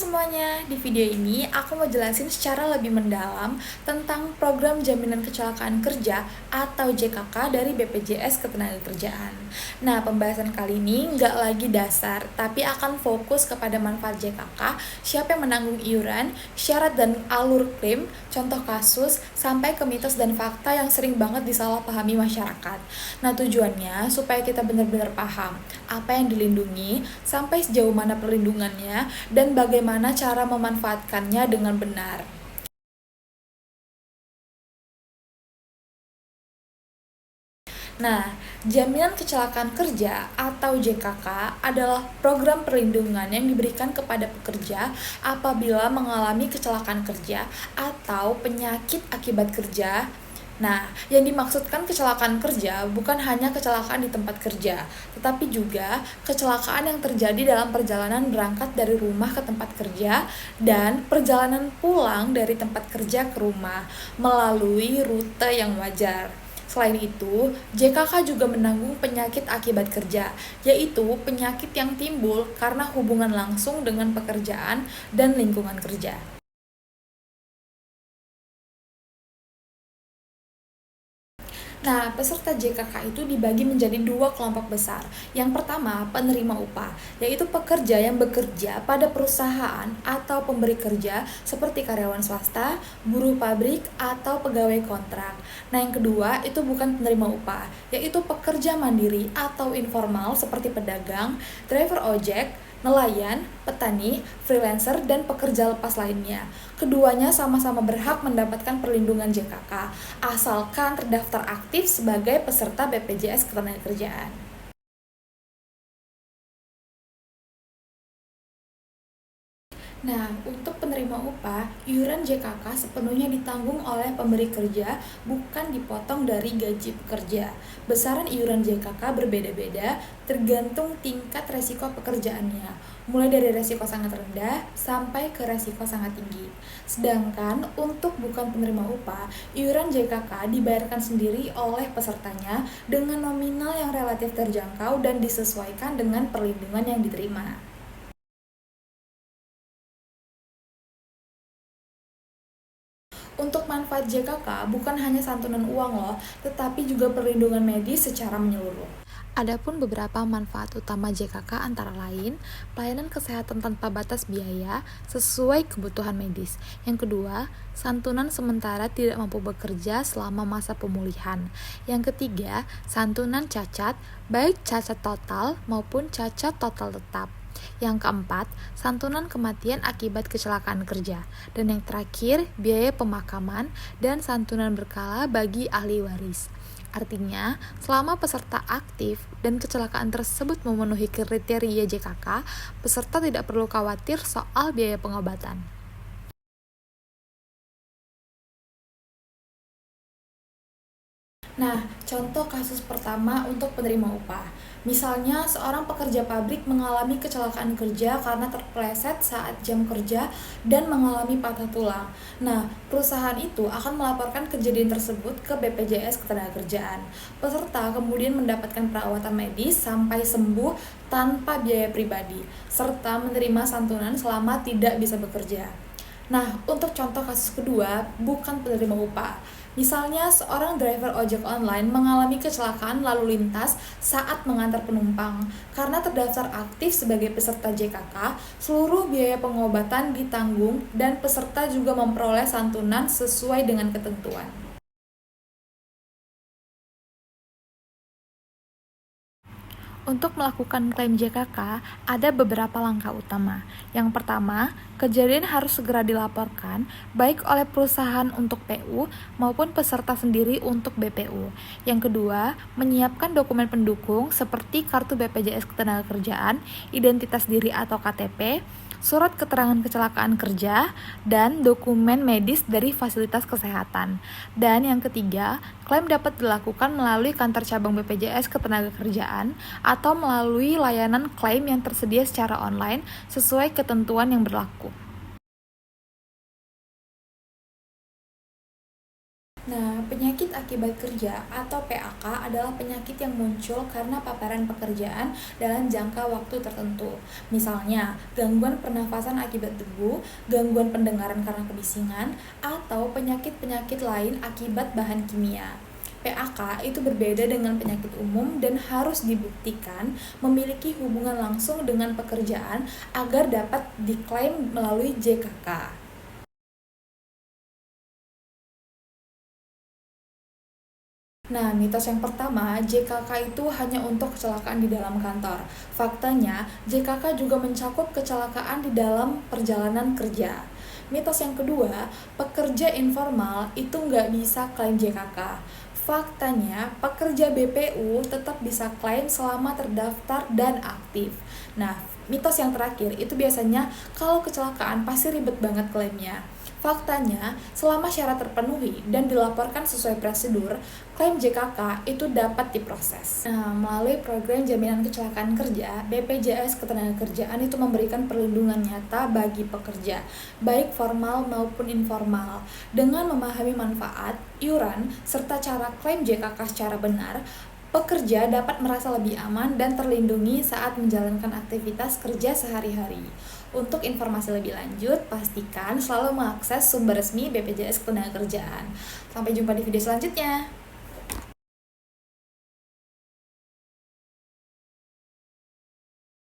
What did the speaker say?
semuanya, di video ini aku mau jelasin secara lebih mendalam tentang program jaminan kecelakaan kerja atau JKK dari BPJS Ketenagakerjaan. Nah, pembahasan kali ini nggak lagi dasar, tapi akan fokus kepada manfaat JKK, siapa yang menanggung iuran, syarat dan alur klaim, contoh kasus, sampai ke mitos dan fakta yang sering banget disalahpahami masyarakat. Nah, tujuannya supaya kita benar-benar paham apa yang dilindungi, sampai sejauh mana perlindungannya, dan bagaimana cara memanfaatkannya dengan benar. Nah, jaminan kecelakaan kerja atau JKK adalah program perlindungan yang diberikan kepada pekerja apabila mengalami kecelakaan kerja atau penyakit akibat kerja. Nah, yang dimaksudkan kecelakaan kerja bukan hanya kecelakaan di tempat kerja, tetapi juga kecelakaan yang terjadi dalam perjalanan berangkat dari rumah ke tempat kerja dan perjalanan pulang dari tempat kerja ke rumah melalui rute yang wajar. Selain itu, JKK juga menanggung penyakit akibat kerja, yaitu penyakit yang timbul karena hubungan langsung dengan pekerjaan dan lingkungan kerja. Nah, peserta JKK itu dibagi menjadi dua kelompok besar. Yang pertama, penerima upah, yaitu pekerja yang bekerja pada perusahaan atau pemberi kerja seperti karyawan swasta, buruh pabrik, atau pegawai kontrak. Nah, yang kedua itu bukan penerima upah, yaitu pekerja mandiri atau informal seperti pedagang, driver ojek, nelayan, petani, freelancer, dan pekerja lepas lainnya. Keduanya sama-sama berhak mendapatkan perlindungan JKK, asalkan terdaftar aktif sebagai peserta BPJS Ketenagakerjaan. Nah, untuk penerima upah, iuran JKK sepenuhnya ditanggung oleh pemberi kerja, bukan dipotong dari gaji pekerja. Besaran iuran JKK berbeda-beda tergantung tingkat resiko pekerjaannya, mulai dari resiko sangat rendah sampai ke resiko sangat tinggi. Sedangkan untuk bukan penerima upah, iuran JKK dibayarkan sendiri oleh pesertanya dengan nominal yang relatif terjangkau dan disesuaikan dengan perlindungan yang diterima. Untuk manfaat JKK bukan hanya santunan uang loh, tetapi juga perlindungan medis secara menyeluruh. Adapun beberapa manfaat utama JKK antara lain, pelayanan kesehatan tanpa batas biaya sesuai kebutuhan medis. Yang kedua, santunan sementara tidak mampu bekerja selama masa pemulihan. Yang ketiga, santunan cacat, baik cacat total maupun cacat total tetap. Yang keempat, santunan kematian akibat kecelakaan kerja. Dan yang terakhir, biaya pemakaman dan santunan berkala bagi ahli waris. Artinya, selama peserta aktif dan kecelakaan tersebut memenuhi kriteria JKK, peserta tidak perlu khawatir soal biaya pengobatan. Nah, contoh kasus pertama untuk penerima upah. Misalnya, seorang pekerja pabrik mengalami kecelakaan kerja karena terpeleset saat jam kerja dan mengalami patah tulang. Nah, perusahaan itu akan melaporkan kejadian tersebut ke BPJS Ketenagakerjaan. Peserta kemudian mendapatkan perawatan medis sampai sembuh tanpa biaya pribadi, serta menerima santunan selama tidak bisa bekerja. Nah, untuk contoh kasus kedua, bukan penerima upah. Misalnya, seorang driver ojek online mengalami kecelakaan lalu lintas saat mengantar penumpang. Karena terdaftar aktif sebagai peserta JKK, seluruh biaya pengobatan ditanggung dan peserta juga memperoleh santunan sesuai dengan ketentuan. Untuk melakukan klaim JKK, ada beberapa langkah utama. Yang pertama, kejadian harus segera dilaporkan, baik oleh perusahaan untuk PU maupun peserta sendiri untuk BPU. Yang kedua, menyiapkan dokumen pendukung seperti kartu BPJS Ketenagakerjaan, identitas diri atau KTP, surat keterangan kecelakaan kerja, dan dokumen medis dari fasilitas kesehatan. Dan yang ketiga, klaim dapat dilakukan melalui kantor cabang BPJS Ketenagakerjaan atau melalui layanan klaim yang tersedia secara online sesuai ketentuan yang berlaku. Nah, penyakit Penyakit akibat kerja atau PAK adalah penyakit yang muncul karena paparan pekerjaan dalam jangka waktu tertentu. Misalnya, gangguan pernafasan akibat debu, gangguan pendengaran karena kebisingan, atau penyakit-penyakit lain akibat bahan kimia. PAK itu berbeda dengan penyakit umum dan harus dibuktikan memiliki hubungan langsung dengan pekerjaan agar dapat diklaim melalui JKK. Nah, mitos yang pertama, JKK itu hanya untuk kecelakaan di dalam kantor. Faktanya, JKK juga mencakup kecelakaan di dalam perjalanan kerja. Mitos yang kedua, pekerja informal itu nggak bisa klaim JKK. Faktanya, pekerja BPU tetap bisa klaim selama terdaftar dan aktif. Nah, mitos yang terakhir itu biasanya kalau kecelakaan pasti ribet banget klaimnya. Faktanya, selama syarat terpenuhi dan dilaporkan sesuai prosedur, klaim JKK itu dapat diproses. Nah, melalui program jaminan kecelakaan kerja, BPJS Ketenagakerjaan itu memberikan perlindungan nyata bagi pekerja, baik formal maupun informal. Dengan memahami manfaat, iuran, serta cara klaim JKK secara benar, pekerja dapat merasa lebih aman dan terlindungi saat menjalankan aktivitas kerja sehari-hari. Untuk informasi lebih lanjut, pastikan selalu mengakses sumber resmi BPJS Ketenagakerjaan. Sampai jumpa di video selanjutnya.